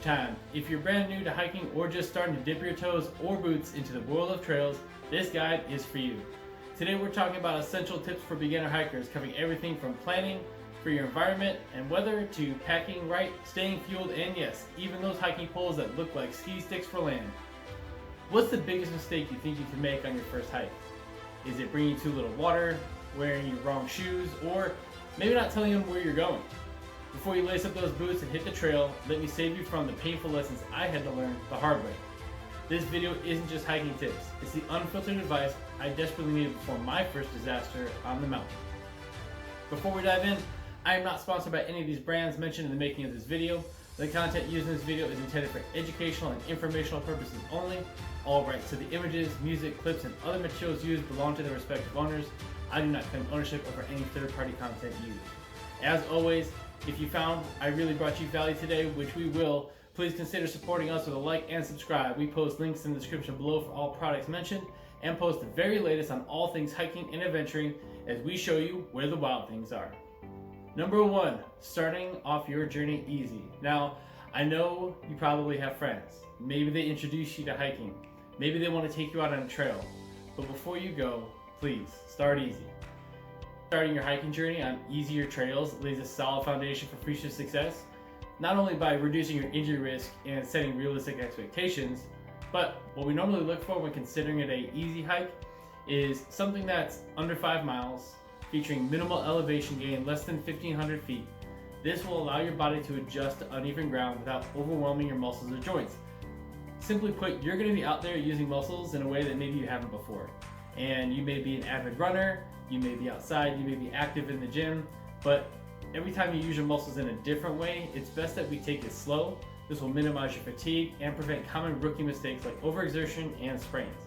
time. If you're brand new to hiking or just starting to dip your toes or boots into the world of trails, this guide is for you. Today we're talking about essential tips for beginner hikers, covering everything from planning for your environment and weather to packing right, staying fueled, and yes, even those hiking poles that look like ski sticks for land. What's the biggest mistake you think you can make on your first hike? Is it bringing too little water, wearing your wrong shoes, or maybe not telling them where you're going? Before you lace up those boots and hit the trail, let me save you from the painful lessons I had to learn the hard way. This video isn't just hiking tips, it's the unfiltered advice I desperately needed before my first disaster on the mountain. Before we dive in, I am not sponsored by any of these brands mentioned in the making of this video. The content used in this video is intended for educational and informational purposes only. All rights to the images, music, clips, and other materials used belong to their respective owners. I do not claim ownership over any third-party content used. As always, if you found I really brought you value today, which we will, please consider supporting us with a like and subscribe. We post links in the description below for all products mentioned and post the very latest on all things hiking and adventuring as we show you where the wild things are. Number 1, starting off your journey easy. Now, I know you probably have friends. Maybe they introduce you to hiking. Maybe they want to take you out on a trail. But before you go, please start easy. Starting your hiking journey on easier trails lays a solid foundation for future success, not only by reducing your injury risk and setting realistic expectations, but what we normally look for when considering it an easy hike is something that's under 5 miles, featuring minimal elevation gain, less than 1,500 feet. This will allow your body to adjust to uneven ground without overwhelming your muscles or joints. Simply put, you're going to be out there using muscles in a way that maybe you haven't before. And you may be an avid runner, you may be outside, you may be active in the gym, but every time you use your muscles in a different way, it's best that we take it slow. This will minimize your fatigue and prevent common rookie mistakes like overexertion and sprains.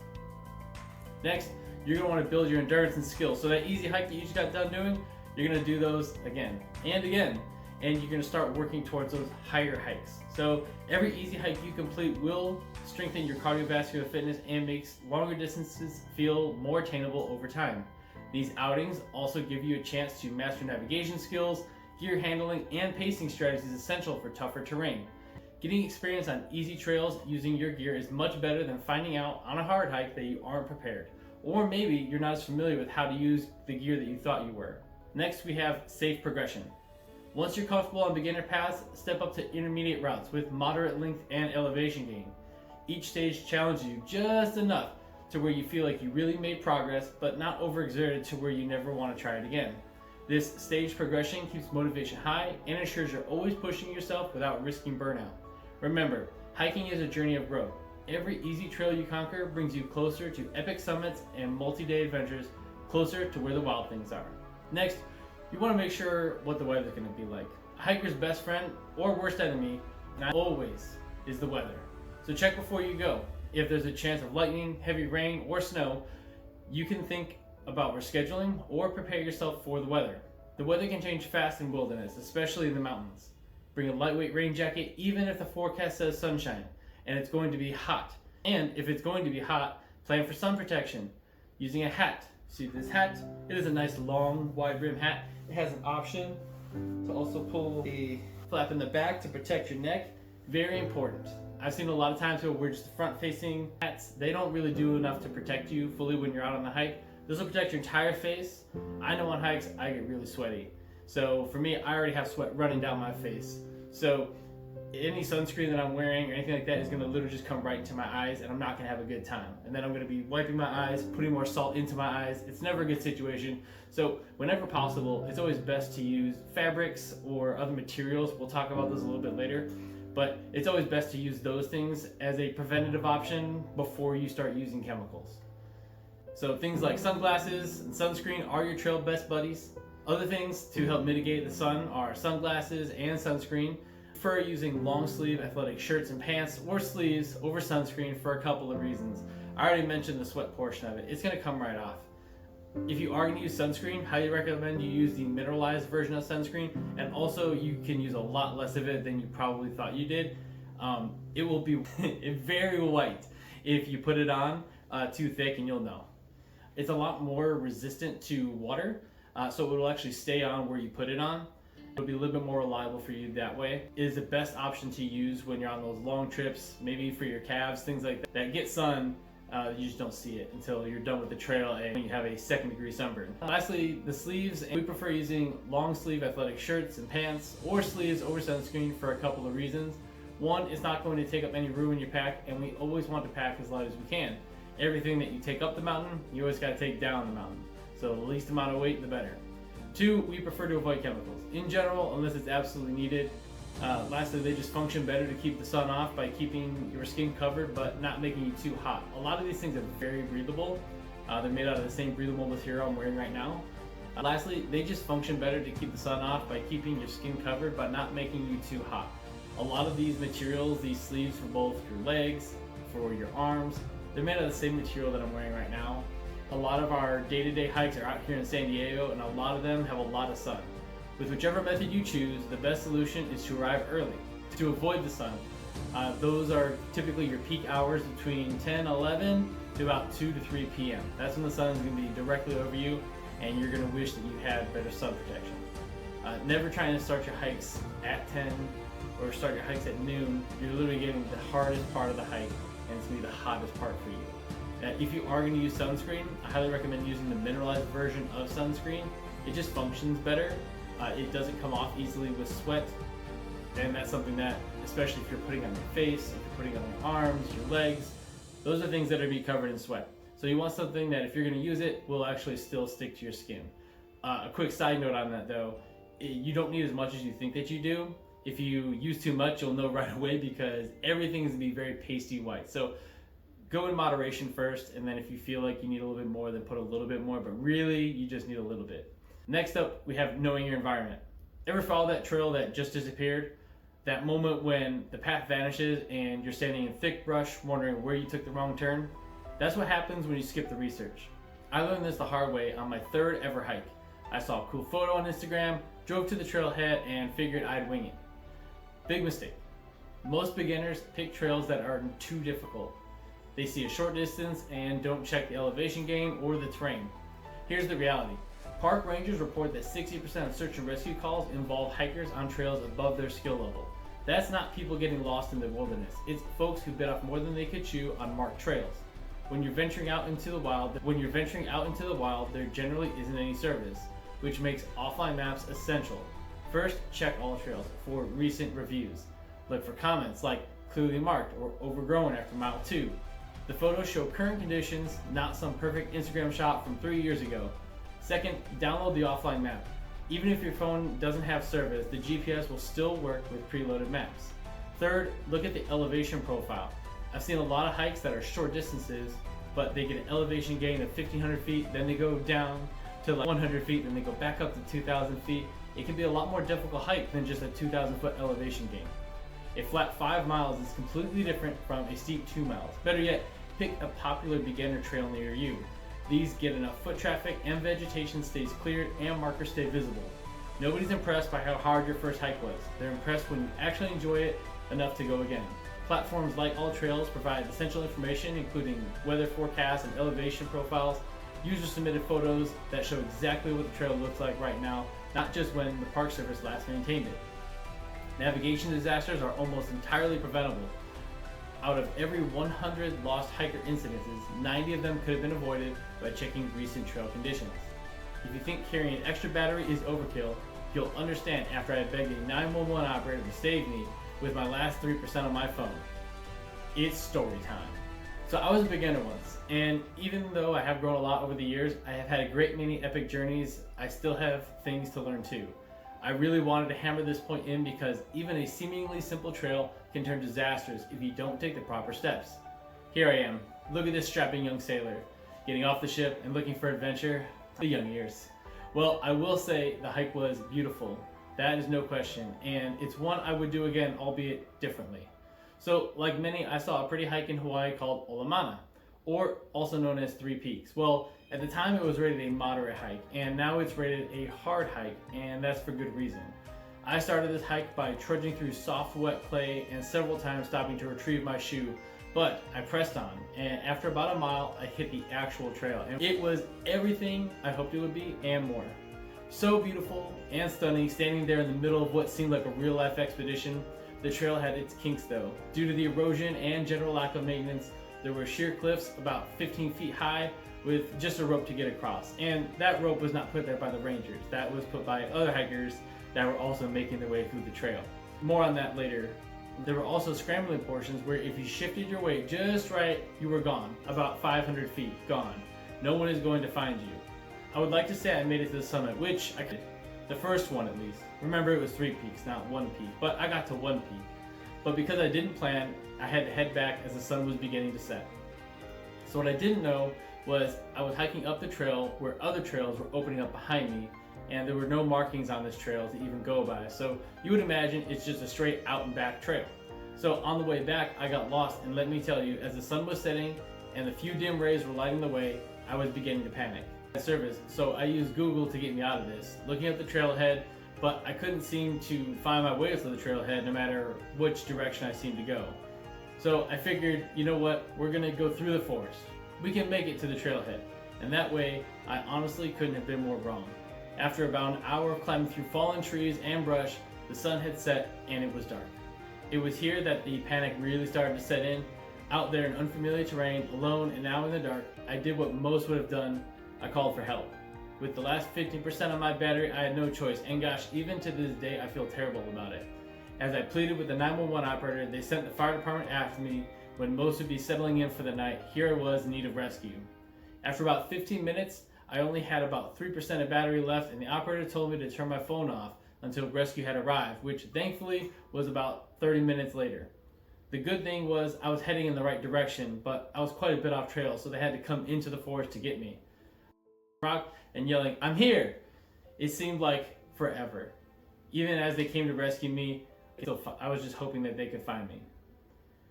Next, you're going to want to build your endurance and skill. So that easy hike that you just got done doing, you're going to do those again and again. And you're going to start working towards those higher hikes. So every easy hike you complete will strengthen your cardiovascular fitness and makes longer distances feel more attainable over time. These outings also give you a chance to master navigation skills, gear handling, and pacing strategies essential for tougher terrain. Getting experience on easy trails using your gear is much better than finding out on a hard hike that you aren't prepared. Or maybe you're not as familiar with how to use the gear that you thought you were. Next, we have safe progression. Once you're comfortable on beginner paths, step up to intermediate routes with moderate length and elevation gain. Each stage challenges you just enough to where you feel like you really made progress, but not overexerted to where you never want to try it again. This stage progression keeps motivation high and ensures you're always pushing yourself without risking burnout. Remember, hiking is a journey of growth. Every easy trail you conquer brings you closer to epic summits and multi-day adventures, closer to where the wild things are. Next, you want to make sure what the weather's going to be like. A hiker's best friend or worst enemy, not always, is the weather. So check before you go. If there's a chance of lightning, heavy rain, or snow, you can think about rescheduling or prepare yourself for the weather. The weather can change fast in wilderness, especially in the mountains. Bring a lightweight rain jacket even if the forecast says sunshine and it's going to be hot. And if it's going to be hot, plan for sun protection using a hat. See this hat? It is a nice long wide brim hat. It has an option to also pull a flap in the back to protect your neck. Very important. I've seen a lot of times where we're just front facing hats. They don't really do enough to protect you fully when you're out on the hike. This will protect your entire face. I know on hikes I get really sweaty. So for me, I already have sweat running down my face. So any sunscreen that I'm wearing or anything like that is going to literally just come right into my eyes and I'm not going to have a good time. And then I'm going to be wiping my eyes, putting more salt into my eyes. It's never a good situation. So whenever possible, it's always best to use fabrics or other materials. We'll talk about this a little bit later. But it's always best to use those things as a preventative option before you start using chemicals. So things like sunglasses and sunscreen are your trail best buddies. Other things to help mitigate the sun are sunglasses and sunscreen. Prefer using long sleeve athletic shirts and pants or sleeves over sunscreen for a couple of reasons. I already mentioned the sweat portion of it. It's going to come right off. If you are going to use sunscreen, highly recommend you use the mineralized version of sunscreen, and also you can use a lot less of it than you probably thought you did. It will be very white if you put it on too thick, and you'll know. It's a lot more resistant to water, so it will actually stay on where you put it on. It'll be a little bit more reliable for you that way. It is the best option to use when you're on those long trips, maybe for your calves, things like that, that get sun. You just don't see it until you're done with the trail and you have a second-degree sunburn. Lastly, the sleeves. We prefer using long sleeve athletic shirts and pants or sleeves over sunscreen for a couple of reasons. One, it's not going to take up any room in your pack, and we always want to pack as light as we can. Everything that you take up the mountain, you always got to take down the mountain. So the least amount of weight, the better. Two, we prefer to avoid chemicals in general unless it's absolutely needed. Lastly, they just function better to keep the sun off by keeping your skin covered but not making you too hot. A lot of these things are very breathable. They're made out of the same breathable material I'm wearing right now. Lastly, they just function better to keep the sun off by keeping your skin covered but not making you too hot. A lot of these materials, these sleeves for both your legs, for your arms, they're made out of the same material that I'm wearing right now. A lot of our day-to-day hikes are out here in San Diego, and a lot of them have a lot of sun. With whichever method you choose, the best solution is to arrive early, to avoid the sun. Those are typically your peak hours between 10, 11 to about 2 to 3 p.m. That's when the sun is going to be directly over you, and you're going to wish that you had better sun protection. Never trying to start your hikes at 10 or start your hikes at noon. You're literally getting the hardest part of the hike, and it's going to be the hottest part for you. If you are going to use sunscreen, I highly recommend using the mineralized version of sunscreen. It just functions better. It doesn't come off easily with sweat, and that's something that, especially if you're putting on your face, if you're putting on your arms, your legs, those are things that are going to be covered in sweat. So you want something that if you're going to use it, will actually still stick to your skin. A quick side note on that though, you don't need as much as you think that you do. If you use too much, you'll know right away because everything is going to be very pasty white. So go in moderation first, and then if you feel like you need a little bit more, then put a little bit more, but really you just need a little bit. Next up, we have knowing your environment. Ever follow that trail that just disappeared? That moment when the path vanishes and you're standing in thick brush wondering where you took the wrong turn? That's what happens when you skip the research. I learned this the hard way on my third ever hike. I saw a cool photo on Instagram, drove to the trailhead, and figured I'd wing it. Big mistake. Most beginners pick trails that are too difficult. They see a short distance and don't check the elevation gain or the terrain. Here's the reality. Park rangers report that 60% of search and rescue calls involve hikers on trails above their skill level. That's not people getting lost in the wilderness. It's folks who bit off more than they could chew on marked trails. When you're venturing out into the wild, there generally isn't any service, which makes offline maps essential. First, check all trails for recent reviews. Look for comments like clearly marked or overgrown after mile 2. The photos show current conditions, not some perfect Instagram shot from 3 years ago. Second, download the offline map. Even if your phone doesn't have service, the GPS will still work with preloaded maps. Third, look at the elevation profile. I've seen a lot of hikes that are short distances, but they get an elevation gain of 1,500 feet, then they go down to like 100 feet, then they go back up to 2,000 feet. It can be a lot more difficult hike than just a 2,000 foot elevation gain. A flat 5 miles is completely different from a steep 2 miles. Better yet, pick a popular beginner trail near you. These get enough foot traffic and vegetation stays cleared and markers stay visible. Nobody's impressed by how hard your first hike was. They're impressed when you actually enjoy it enough to go again. Platforms like All Trails provide essential information including weather forecasts and elevation profiles, user submitted photos that show exactly what the trail looks like right now, not just when the Park Service last maintained it. Navigation disasters are almost entirely preventable. Out of every 100 lost hiker incidences, 90 of them could have been avoided by checking recent trail conditions. If you think carrying an extra battery is overkill, you'll understand after I begged a 911 operator to save me with my last 3% on my phone. It's story time. So I was a beginner once, and even though I have grown a lot over the years, I have had a great many epic journeys. I still have things to learn too. I really wanted to hammer this point in because even a seemingly simple trail can turn disastrous if you don't take the proper steps. Here I am, look at this strapping young sailor, getting off the ship and looking for adventure. The young years. Well, I will say the hike was beautiful. That is no question, and it's one I would do again, albeit differently. So, like many, I saw a pretty hike in Hawaii called Olamana, or also known as Three Peaks. Well, at the time it was rated a moderate hike, and now it's rated a hard hike, and that's for good reason. I started this hike by trudging through soft, wet clay and several times stopping to retrieve my shoe, but I pressed on, and after about a mile, I hit the actual trail, and it was everything I hoped it would be and more. So beautiful and stunning, standing there in the middle of what seemed like a real-life expedition. The trail had its kinks though. Due to the erosion and general lack of maintenance, there were sheer cliffs about 15 feet high with just a rope to get across. And that rope was not put there by the rangers. That was put by other hikers that were also making their way through the trail. More on that later. There were also scrambling portions where if you shifted your weight just right, you were gone. About 500 feet, gone. No one is going to find you. I would like to say I made it to the summit, which I did. The first one at least. Remember, it was 3 peaks, not 1 peak, but I got to 1 peak. But because I didn't plan, I had to head back as the sun was beginning to set. So what I didn't know was I was hiking up the trail where other trails were opening up behind me, and there were no markings on this trail to even go by. So you would imagine it's just a straight out and back trail. So on the way back, I got lost, and let me tell you, as the sun was setting and the few dim rays were lighting the way, I was beginning to panic. Service, so I used Google to get me out of this, looking at the trailhead, but I couldn't seem to find my way to the trailhead no matter which direction I seemed to go. So I figured, you know what, we're gonna go through the forest. We can make it to the trailhead. And that way, I honestly couldn't have been more wrong. After about an hour of climbing through fallen trees and brush, the sun had set and it was dark. It was here that the panic really started to set in. Out there in unfamiliar terrain, alone and now in the dark, I did what most would have done. I called for help. With the last 15% of my battery, I had no choice, and gosh, even to this day, I feel terrible about it. As I pleaded with the 911 operator, they sent the fire department after me when most would be settling in for the night. Here I was in need of rescue. After about 15 minutes, I only had about 3% of battery left, and the operator told me to turn my phone off until rescue had arrived, which thankfully was about 30 minutes later. The good thing was I was heading in the right direction, but I was quite a bit off trail, so they had to come into the forest to get me. Rock and yelling, "I'm here!" It seemed like forever. Even as they came to rescue me, I was just hoping that they could find me.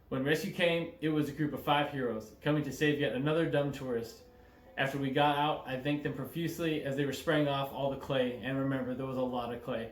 When rescue came, it was a group of 5 heroes coming to save yet another dumb tourist. After we got out, I thanked them profusely as they were spraying off all the clay, and remember, there was a lot of clay.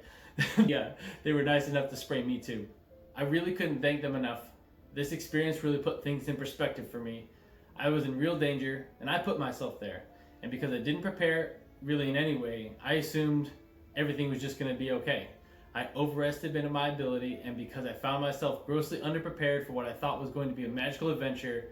Yeah, they were nice enough to spray me too. I really couldn't thank them enough. This experience really put things in perspective for me. I was in real danger, and I put myself there. And because I didn't prepare really in any way, I assumed everything was just going to be okay. I overestimated my ability, and because I found myself grossly underprepared for what I thought was going to be a magical adventure.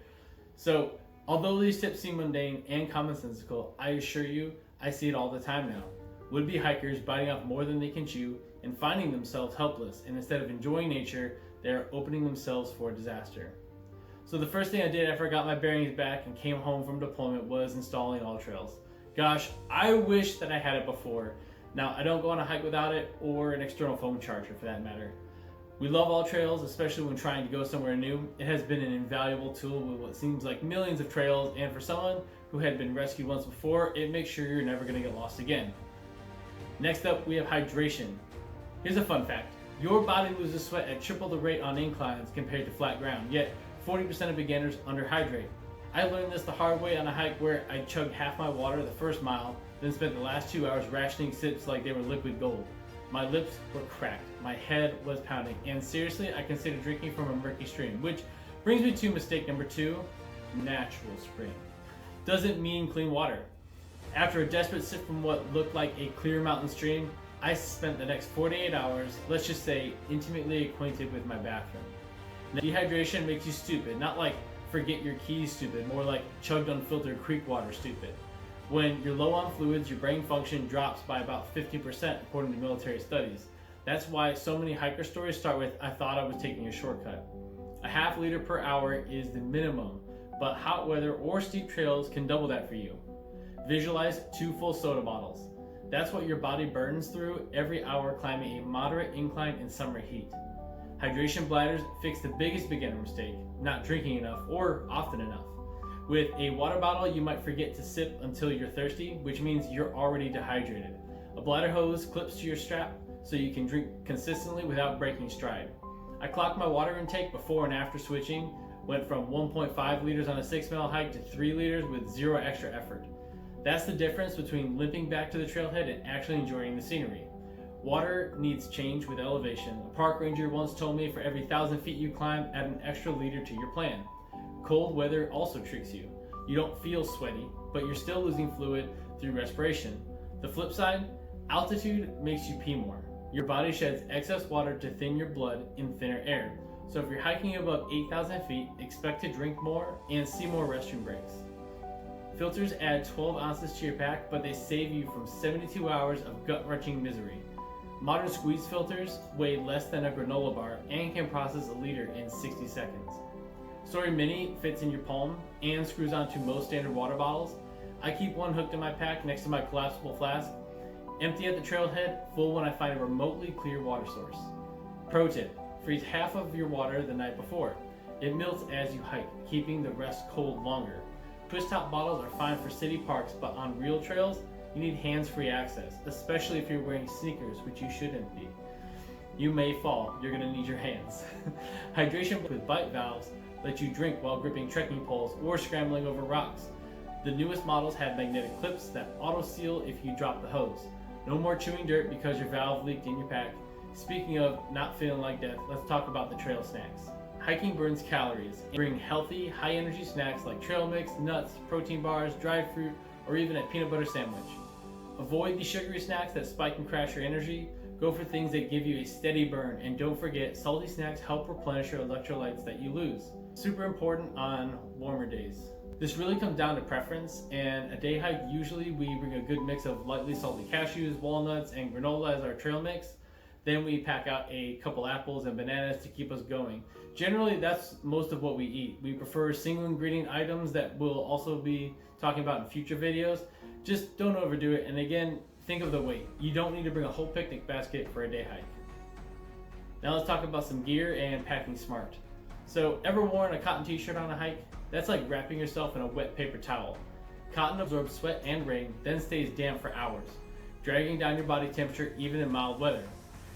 So, although these tips seem mundane and commonsensical, I assure you, I see it all the time now. Would-be hikers biting off more than they can chew and finding themselves helpless, and instead of enjoying nature, they are opening themselves for disaster. So the first thing I did after I got my bearings back and came home from deployment was installing All Trails. Gosh, I wish that I had it before. Now, I don't go on a hike without it, or an external phone charger for that matter. We love All Trails, especially when trying to go somewhere new. It has been an invaluable tool with what seems like millions of trails, and for someone who had been rescued once before, it makes sure you're never going to get lost again. Next up, we have hydration. Here's a fun fact. Your body loses sweat at triple the rate on inclines compared to flat ground, yet 40% of beginners underhydrate. I learned this the hard way on a hike where I chugged half my water the first mile, then spent the last 2 hours rationing sips like they were liquid gold. My lips were cracked, my head was pounding, and seriously, I considered drinking from a murky stream, which brings me to mistake number 2, natural spring. Doesn't mean clean water. After a desperate sip from what looked like a clear mountain stream, I spent the next 48 hours, let's just say, intimately acquainted with my bathroom. Dehydration makes you stupid, not like forget your keys stupid, more like chugged unfiltered creek water stupid. When you're low on fluids, your brain function drops by about 50% according to military studies. That's why so many hiker stories start with, "I thought I was taking a shortcut." A half liter per hour is the minimum, but hot weather or steep trails can double that for you. Visualize 2 full soda bottles. That's what your body burns through every hour climbing a moderate incline in summer heat. Hydration bladders fix the biggest beginner mistake, not drinking enough or often enough. With a water bottle, you might forget to sip until you're thirsty, which means you're already dehydrated. A bladder hose clips to your strap so you can drink consistently without breaking stride. I clocked my water intake before and after switching, went from 1.5 liters on a 6-mile hike to 3 liters with 0 extra effort. That's the difference between limping back to the trailhead and actually enjoying the scenery. Water needs change with elevation. A park ranger once told me for every 1,000 feet you climb, add an extra liter to your plan. Cold weather also tricks you. You don't feel sweaty, but you're still losing fluid through respiration. The flip side, Altitude makes you pee more. Your body sheds excess water to thin your blood in thinner air. So if you're hiking above 8,000 feet, expect to drink more and see more restroom breaks. Filters add 12 ounces to your pack, but they save you from 72 hours of gut-wrenching misery. Modern squeeze filters weigh less than a granola bar and can process a liter in 60 seconds. Story Mini fits in your palm and screws onto most standard water bottles. I keep one hooked in my pack next to my collapsible flask. Empty at the trailhead, full when I find a remotely clear water source. Pro tip: freeze half of your water the night before. It melts as you hike, keeping the rest cold longer. Push top bottles are fine for city parks, but on real trails, you need hands-free access, especially if you're wearing sneakers, which you shouldn't be. You may fall, you're gonna need your hands. Hydration with bite valves let you drink while gripping trekking poles or scrambling over rocks. The newest models have magnetic clips that auto-seal if you drop the hose. No more chewing dirt because your valve leaked in your pack. Speaking of not feeling like death, let's talk about the trail snacks. Hiking burns calories. Bring healthy, high-energy snacks like trail mix, nuts, protein bars, dried fruit, or even a peanut butter sandwich. Avoid the sugary snacks that spike and crash your energy. Go for things that give you a steady burn, and don't forget, salty snacks help replenish your electrolytes that you lose. Super important on warmer days. This really comes down to preference, and a day hike, usually we bring a good mix of lightly salty cashews, walnuts, and granola as our trail mix. Then we pack out a couple apples and bananas to keep us going. Generally, that's most of what we eat. We prefer single ingredient items that we'll also be talking about in future videos. Just don't overdo it, and again, think of the weight. You don't need to bring a whole picnic basket for a day hike. Now let's talk about some gear and packing smart. So, ever worn a cotton t-shirt on a hike? That's like wrapping yourself in a wet paper towel. Cotton absorbs sweat and rain, then stays damp for hours, dragging down your body temperature even in mild weather.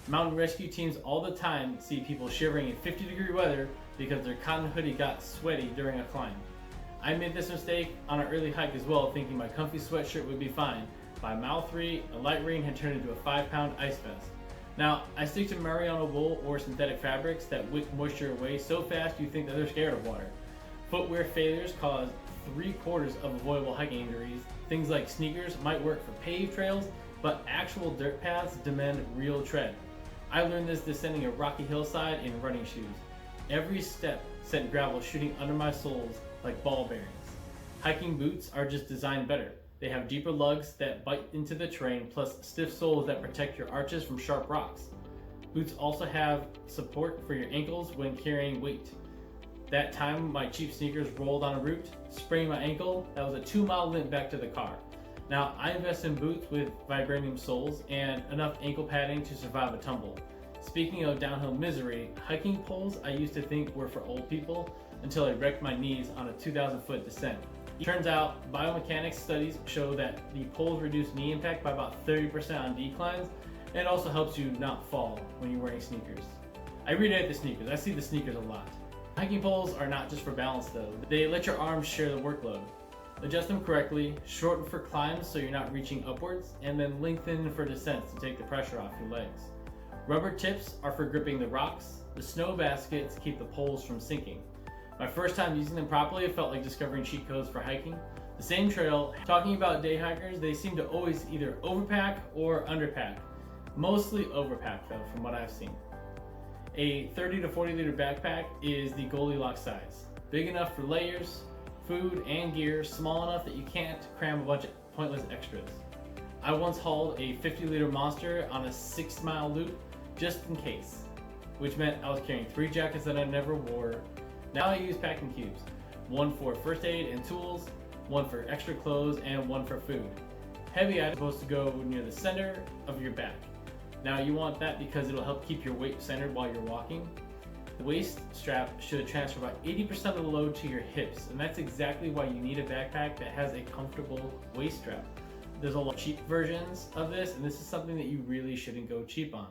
Mountain rescue teams all the time see people shivering in 50-degree weather because their cotton hoodie got sweaty during a climb. I made this mistake on an early hike as well, thinking my comfy sweatshirt would be fine. By mile 3, a light rain had turned into a 5-pound ice vest. Now, I stick to merino wool or synthetic fabrics that wick moisture away so fast you think that they're scared of water. Footwear failures cause 3/4 of avoidable hiking injuries. Things like sneakers might work for paved trails, but actual dirt paths demand real tread. I learned this descending a rocky hillside in running shoes. Every step sent gravel shooting under my soles like ball bearings. Hiking boots are just designed better. They have deeper lugs that bite into the terrain, plus stiff soles that protect your arches from sharp rocks. Boots also have support for your ankles when carrying weight. That time my cheap sneakers rolled on a route, spraining my ankle. That was a 2-mile limp back to the car. Now, I invest in boots with vibranium soles and enough ankle padding to survive a tumble. Speaking of downhill misery, hiking poles I used to think were for old people until I wrecked my knees on a 2,000-foot descent. It turns out, biomechanics studies show that the poles reduce knee impact by about 30% on declines, and it also helps you not fall when you're wearing sneakers. I read the sneakers. I see the sneakers a lot. Hiking poles are not just for balance though. They let your arms share the workload. Adjust them correctly, shorten for climbs so you're not reaching upwards, and then lengthen for descents to take the pressure off your legs. Rubber tips are for gripping the rocks. The snow baskets keep the poles from sinking. My first time using them properly, it felt like discovering cheat codes for hiking. The same trail, talking about day hikers, they seem to always either overpack or underpack. Mostly overpack though, from what I've seen. A 30 to 40 liter backpack is the Goldilocks size. Big enough for layers, food, and gear, small enough that you can't cram a bunch of pointless extras. I once hauled a 50-liter monster on a 6-mile loop just in case, which meant I was carrying 3 jackets that I never wore. Now I use packing cubes, one for first aid and tools, one for extra clothes, and one for food. Heavy items are supposed to go near the center of your back. Now you want that because it'll help keep your weight centered while you're walking. The waist strap should transfer about 80% of the load to your hips, and that's exactly why you need a backpack that has a comfortable waist strap. There's a lot of cheap versions of this, and this is something that you really shouldn't go cheap on.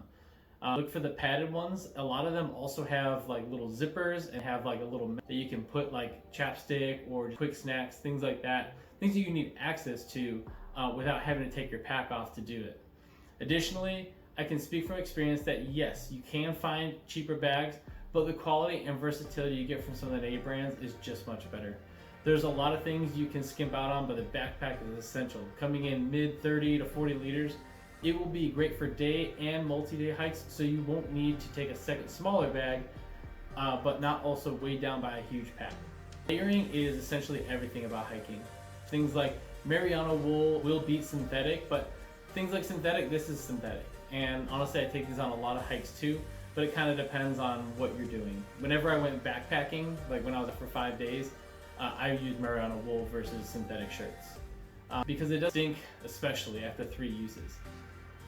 Look for the padded ones. A lot of them also have like little zippers and have like a little that you can put like chapstick or quick snacks, things like that. Things that you need access to without having to take your pack off to do it. Additionally, I can speak from experience that yes, you can find cheaper bags, but the quality and versatility you get from some of the name brands is just much better. There's a lot of things you can skimp out on, but the backpack is essential. Coming in mid 30 to 40 liters, It will be great for day and multi-day hikes, so you won't need to take a second smaller bag, but not also weighed down by a huge pack. Layering is essentially everything about hiking. Things like merino wool will beat synthetic, but things like synthetic, this is synthetic. And honestly, I take these on a lot of hikes too, but it kind of depends on what you're doing. Whenever I went backpacking, like when I was up for 5 days, I used merino wool versus synthetic shirts. Because it does stink, especially after 3 uses.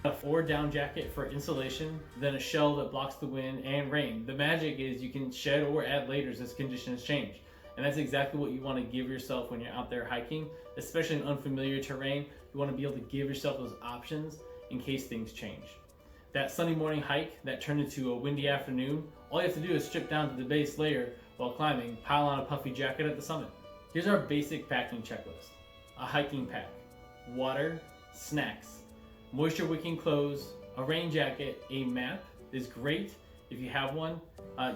A 4-down jacket for insulation, then a shell that blocks the wind and rain. The magic is you can shed or add layers as conditions change. And that's exactly what you want to give yourself when you're out there hiking, especially in unfamiliar terrain. You want to be able to give yourself those options in case things change. That sunny morning hike that turned into a windy afternoon, all you have to do is strip down to the base layer while climbing, pile on a puffy jacket at the summit. Here's our basic packing checklist. A hiking pack, water, snacks, moisture wicking clothes, a rain jacket, a map is great if you have one.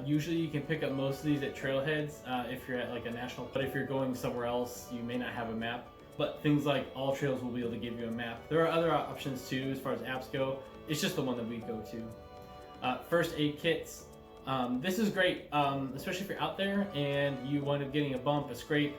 Usually you can pick up most of these at trailheads if you're at like a national, but if you're going somewhere else, you may not have a map. But things like All Trails will be able to give you a map. There are other options too as far as apps go. It's just the one that we go to. First aid kits. This is great, especially if you're out there and you wind up getting a bump, a scrape.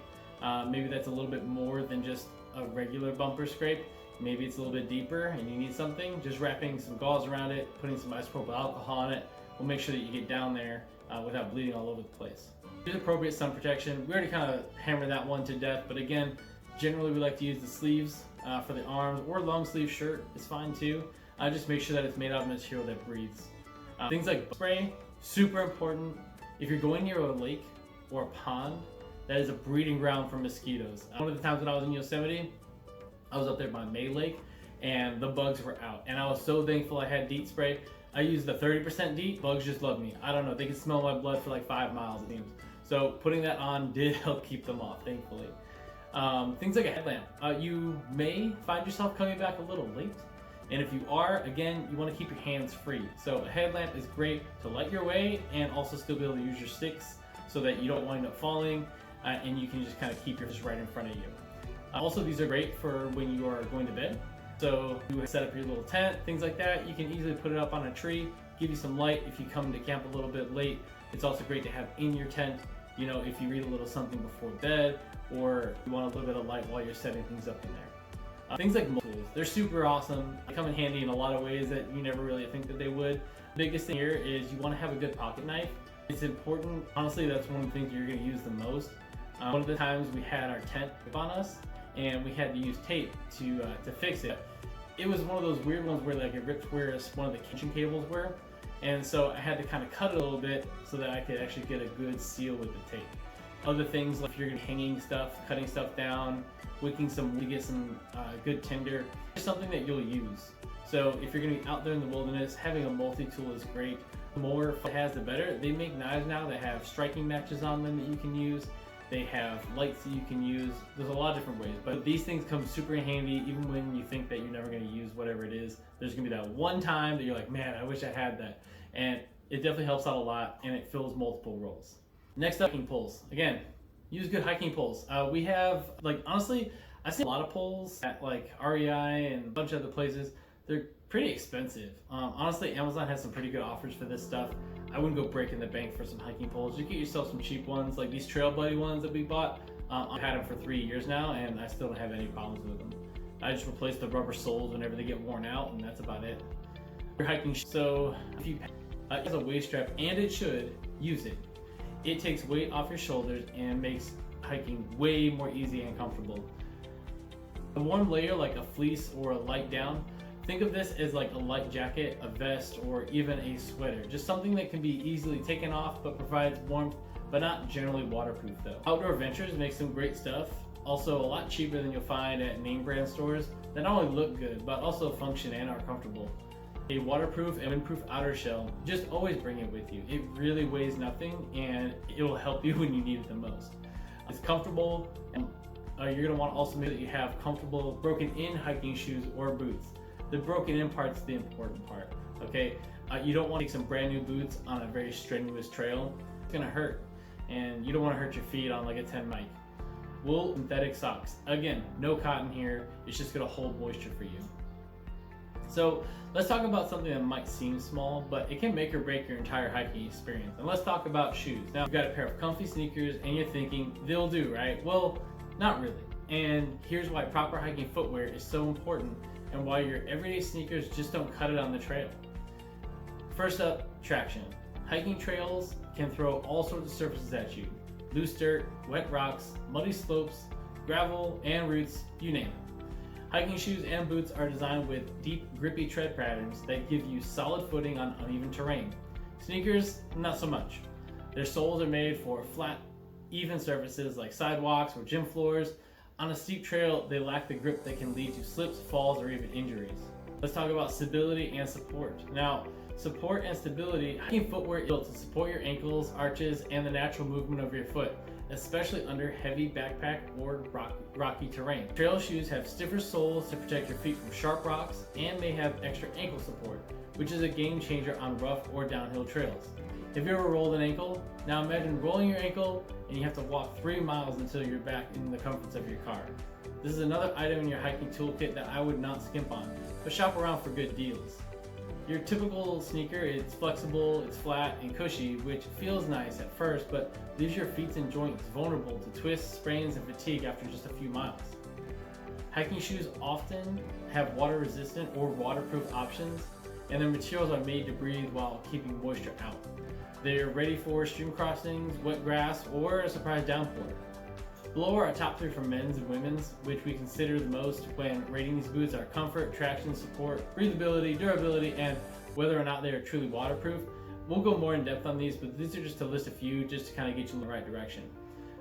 Maybe that's a little bit more than just a regular bumper scrape. Maybe it's a little bit deeper and you need something. Just wrapping some gauze around it, putting some isopropyl alcohol on it will make sure that you get down there without bleeding all over the place. Use appropriate sun protection. We already kind of hammered that one to death, but again, generally we like to use the sleeves for the arms, or long sleeve shirt is fine too. Just make sure that it's made out of material that breathes. Things like bug spray, super important. If you're going near a lake or a pond, that is a breeding ground for mosquitoes. One of the times when I was in Yosemite, I was up there by May Lake and the bugs were out. And I was so thankful I had DEET spray. I used the 30% DEET, bugs just love me. I don't know, they can smell my blood for like 5 miles it seems. So putting that on did help keep them off, thankfully. Things like a headlamp. You may find yourself coming back a little late. And if you are, again, you want to keep your hands free. So a headlamp is great to light your way and also still be able to use your sticks so that you don't wind up falling. And you can just kind of keep yours right in front of you. Also, these are great for when you are going to bed. So you set up your little tent, things like that. You can easily put it up on a tree, give you some light if you come to camp a little bit late. It's also great to have in your tent, you know, if you read a little something before bed, or you want a little bit of light while you're setting things up in there. Things like tools, they're super awesome. They come in handy in a lot of ways that you never really think that they would. The biggest thing here is you want to have a good pocket knife. It's important. Honestly, that's one of the things you're going to use the most. One of the times we had our tent on us and we had to use tape to fix it. It was one of those weird ones where like it ripped where one of the kitchen cables were, and so I had to kind of cut it a little bit so that I could actually get a good seal with the tape. Other things like if you're hanging stuff, cutting stuff down, wicking some to get some good tinder, just something that you'll use. So if you're going to be out there in the wilderness, having a multi-tool is great. The more it has, the better. They make knives now that have striking matches on them that you can use. They have lights that you can use. There's a lot of different ways, but these things come super handy even when you think that you're never going to use whatever it is. There's going to be that one time that you're like, man, I wish I had that. And it definitely helps out a lot, and it fills multiple roles. Next up, hiking poles. Again, use good hiking poles. We have, like, honestly, I see a lot of poles at like REI and a bunch of other places. They're pretty expensive. Honestly, Amazon has some pretty good offers for this stuff. I wouldn't go breaking the bank for some hiking poles. You get yourself some cheap ones, like these Trail Buddy ones that we bought. I've had them for 3 years now, and I still don't have any problems with them. I just replace the rubber soles whenever they get worn out, and that's about it. Your hiking, so if you it has a waist strap, and it should use it. It takes weight off your shoulders and makes hiking way more easy and comfortable. A warm layer like a fleece or a light down. Think of this as like a light jacket, a vest, or even a sweater. Just something that can be easily taken off but provides warmth, but not generally waterproof though. Outdoor Ventures makes some great stuff. Also a lot cheaper than you'll find at name brand stores that not only look good, but also function and are comfortable. A waterproof and windproof outer shell, just always bring it with you. It really weighs nothing and it will help you when you need it the most. It's comfortable, and you're gonna want to also make sure that you have comfortable broken in hiking shoes or boots. The broken in part's the important part, okay? You don't want to take some brand new boots on a very strenuous trail. It's gonna hurt, and you don't want to hurt your feet on like a 10 mic. Wool synthetic socks. Again, no cotton here. It's just gonna hold moisture for you. So let's talk about something that might seem small, but it can make or break your entire hiking experience. And let's talk about shoes. Now, you've got a pair of comfy sneakers and you're thinking, they'll do, right? Well, not really. And here's why proper hiking footwear is so important and why your everyday sneakers just don't cut it on the trail. First up, traction. Hiking trails can throw all sorts of surfaces at you. Loose dirt, wet rocks, muddy slopes, gravel, and roots, you name it. Hiking shoes and boots are designed with deep, grippy tread patterns that give you solid footing on uneven terrain. Sneakers, not so much. Their soles are made for flat, even surfaces like sidewalks or gym floors. On a steep trail, they lack the grip that can lead to slips, falls, or even injuries. Let's talk about stability and support. Now, support and stability, hiking footwear is built to support your ankles, arches, and the natural movement of your foot, especially under heavy backpack or rocky terrain. Trail shoes have stiffer soles to protect your feet from sharp rocks, and they have extra ankle support, which is a game changer on rough or downhill trails. Have you ever rolled an ankle? Now imagine rolling your ankle and you have to walk 3 miles until you're back in the comforts of your car. This is another item in your hiking toolkit that I would not skimp on, but shop around for good deals. Your typical sneaker, it's flexible, it's flat and cushy, which feels nice at first, but leaves your feet and joints vulnerable to twists, sprains, and fatigue after just a few miles. Hiking shoes often have water-resistant or waterproof options, and their materials are made to breathe while keeping moisture out. They're ready for stream crossings, wet grass, or a surprise downpour. Below are our top 3 for men's and women's, which we consider the most when rating these boots are comfort, traction, support, breathability, durability, and whether or not they are truly waterproof. We'll go more in depth on these, but these are just to list a few just to kind of get you in the right direction.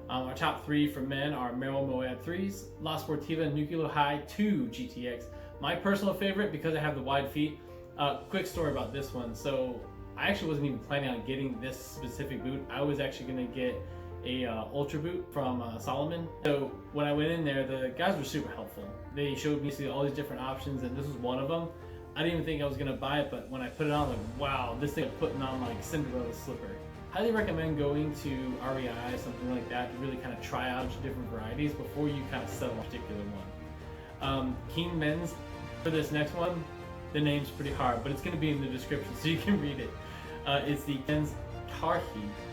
Our top 3 for men are Merrell Moab 3s, La Sportiva Nucleo High 2 GTX. My personal favorite because I have the wide feet. Quick story about this one. So I actually wasn't even planning on getting this specific boot. I was actually going to get a ultra boot from Solomon. So when I went in there, the guys were super helpful. They showed me all these different options, and this was one of them. I didn't even think I was gonna buy it, but when I put it on, I was like, wow, this thing is putting on like Cinderella slipper. Highly recommend going to REI, something like that, to really kind of try out different varieties before you kind of settle on a particular one. King Men's, for this next one, the name's pretty hard, but it's gonna be in the description so you can read it. It's the Men's Tarhi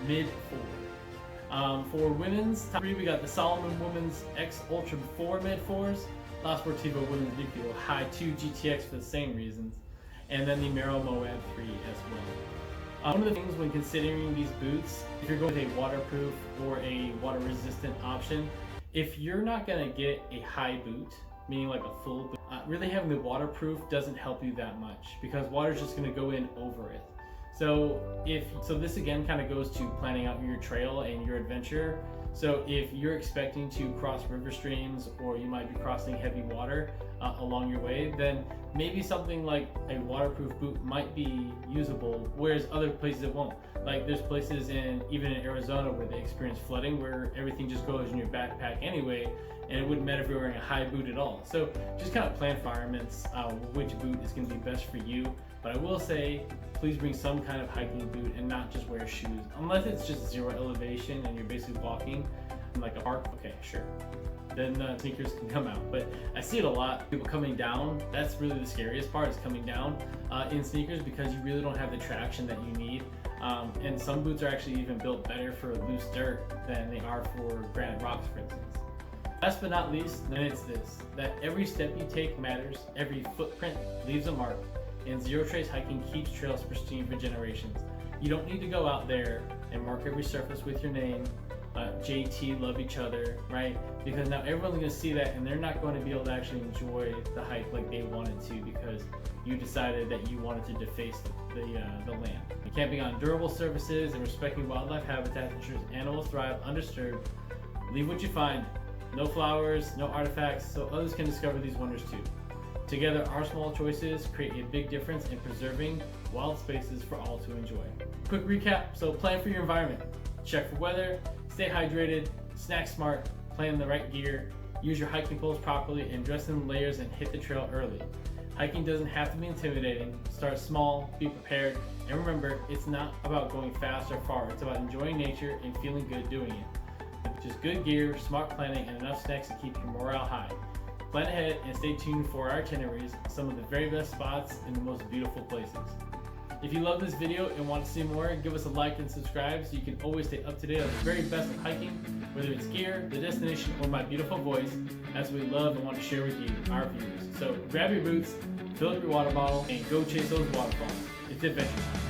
Mid 4. For women's top 3, we got the Solomon Women's X Ultra 4 Mid 4s, La Sportiva Women's Nucleo High 2 GTX for the same reasons, and then the Merrell Moab 3 as well. One of the things when considering these boots, if you're going with a waterproof or a water resistant option, if you're not going to get a high boot, meaning like a full boot, really having the waterproof doesn't help you that much because water's just going to go in over it. So this again kind of goes to planning out your trail and your adventure. So if you're expecting to cross river streams or you might be crossing heavy water along your way, then maybe something like a waterproof boot might be usable, whereas other places it won't. Like there's places even in Arizona where they experience flooding where everything just goes in your backpack anyway, and it wouldn't matter if you're wearing a high boot at all. So just kind of plan environments, which boot is going to be best for you. But I will say, please bring some kind of hiking boot and not just wear shoes. Unless it's just 0 elevation and you're basically walking in like a park, okay, sure. Then sneakers can come out. But I see it a lot, people coming down. That's really the scariest part, is coming down in sneakers because you really don't have the traction that you need. And some boots are actually even built better for loose dirt than they are for granite rocks, for instance. Last but not least, then it's this, that every step you take matters, every footprint leaves a mark, and zero trace hiking keeps trails pristine for generations. You don't need to go out there and mark every surface with your name, JT, love each other, right? Because now everyone's gonna see that and they're not going to be able to actually enjoy the hike like they wanted to because you decided that you wanted to deface the land. Camping on durable surfaces and respecting wildlife habitats ensures animals thrive undisturbed. Leave what you find. No flowers, no artifacts, so others can discover these wonders too. Together, our small choices create a big difference in preserving wild spaces for all to enjoy. Quick recap, so plan for your environment. Check for weather, stay hydrated, snack smart, plan the right gear, use your hiking poles properly, and dress in layers and hit the trail early. Hiking doesn't have to be intimidating. Start small, be prepared, and remember, it's not about going fast or far, it's about enjoying nature and feeling good doing it. Just good gear, smart planning, and enough snacks to keep your morale high. Plan ahead and stay tuned for our itineraries, some of the very best spots in the most beautiful places. If you love this video and want to see more, give us a like and subscribe so you can always stay up to date on the very best of hiking, whether it's gear, the destination, or my beautiful voice. That's what we love and want to share with you, our viewers. So grab your boots, fill up your water bottle, and go chase those waterfalls. It's adventure time.